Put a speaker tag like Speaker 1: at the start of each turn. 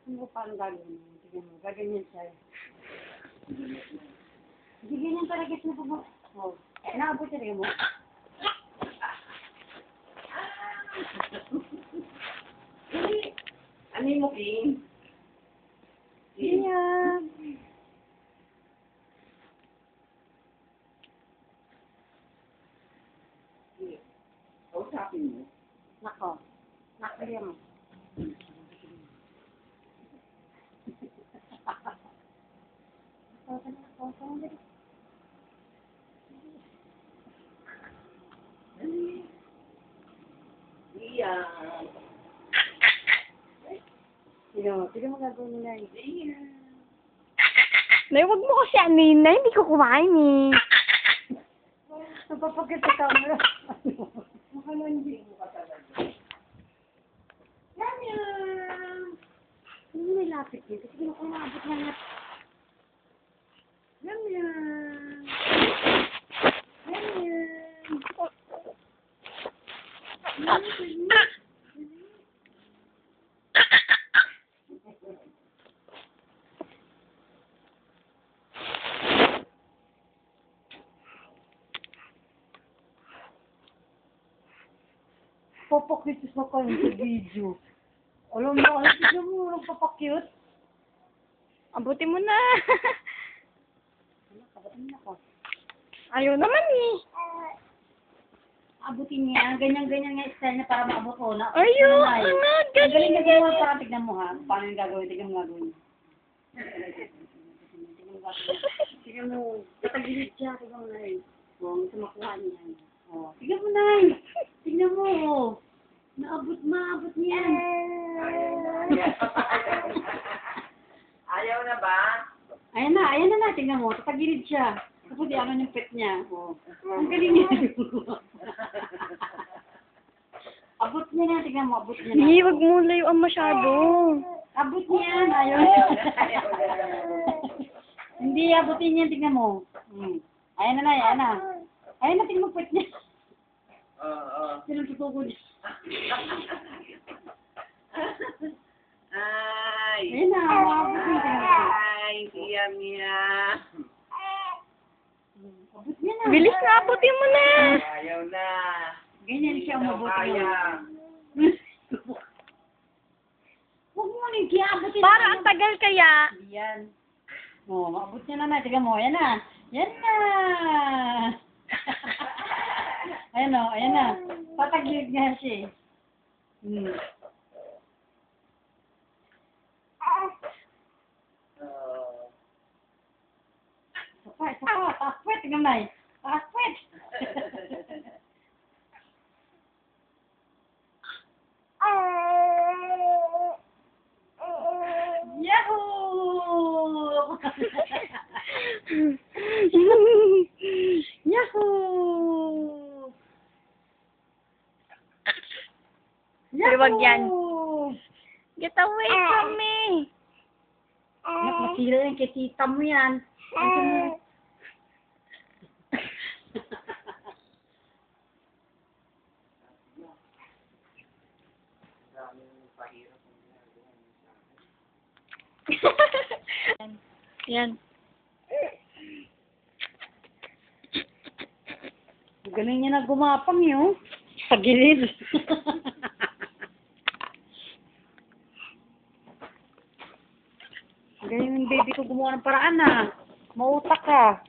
Speaker 1: Ano ko paano gagawin mo? Tignan mo, gaganyan siya. Hindi ganyan talaga siya po. Oh, naabot siya rin mo.
Speaker 2: Ano mo, King?
Speaker 1: Yeah.
Speaker 2: Kausapin mo.
Speaker 1: Nako. Nakaliya mo.
Speaker 2: Iya.
Speaker 1: Sige mo gagawin mo na.
Speaker 2: Iya.
Speaker 3: Nay, wag mo kasi anin na, hindi ko kumain eh.
Speaker 1: Napapagod sa camera.
Speaker 2: Makalanjing mo ka talaga.
Speaker 1: Yum! Hindi may lapit dito. Sige na kung naabot na nga. Yum! Papakitis na kayo sa video. Alam mo, ay tignan mo, nagpapakyut.
Speaker 3: Abutin mo na.
Speaker 1: Abutin niya ako.
Speaker 3: Ayaw naman eh.
Speaker 1: Abutin niya, ganyan-ganyan nga style niya para maabot ko na.
Speaker 3: Ayaw,
Speaker 1: Ang
Speaker 3: angat,
Speaker 1: galing
Speaker 3: galing.
Speaker 1: mo, para tignan mo ha. Paano yung gagawin? Tignan mo gagawin. Tignan mo, tatagilid siya. Tignan mo na rin. O, gusto makuha niya. O, tignan mo na. Tignan mo. Maabot niya.
Speaker 2: Ayaw na ba?
Speaker 1: Ayan na. Tignan mo, tatagilid siya. Tapos di ano yung pet niya. O, ang galing niya. Abot niya na, tignan mo, abot niya na.
Speaker 3: Hindi, wag mo layuan masyado.
Speaker 1: Abot niya, ayaw. Hindi, abutin niya, tignan mo. Ayan na. Ayan na, tignan mo, pet niya.
Speaker 2: Oo.
Speaker 1: Silang tutuko niya.
Speaker 2: Ay.
Speaker 1: Ayan na, abot niya, tignan mo.
Speaker 2: Ay, Mia.
Speaker 1: Abot niya na.
Speaker 3: Bilis na, abutin mo na.
Speaker 2: Ayaw na.
Speaker 1: Ganyan siya umabot
Speaker 2: Kaya.
Speaker 1: niya. Huwag mo nang kiabotin.
Speaker 3: Para ang tagal kaya.
Speaker 1: Yan. O, maabot niya na. Tignan mo, ayan na. Yan na. Ayan na. Pataglig nga siya. Isa pa. Taas puwet. Tignan mo. Taas puwet. Yahoo! Yahoo!
Speaker 3: Ay, wag yan. Get away from me.
Speaker 1: Anak, masira yan kay tita mo yan.
Speaker 3: Yan.
Speaker 1: Galing niya na gumapang yun. Sa gilid. Galing yung baby ko gumawa ng paraan ah. Mautak ka.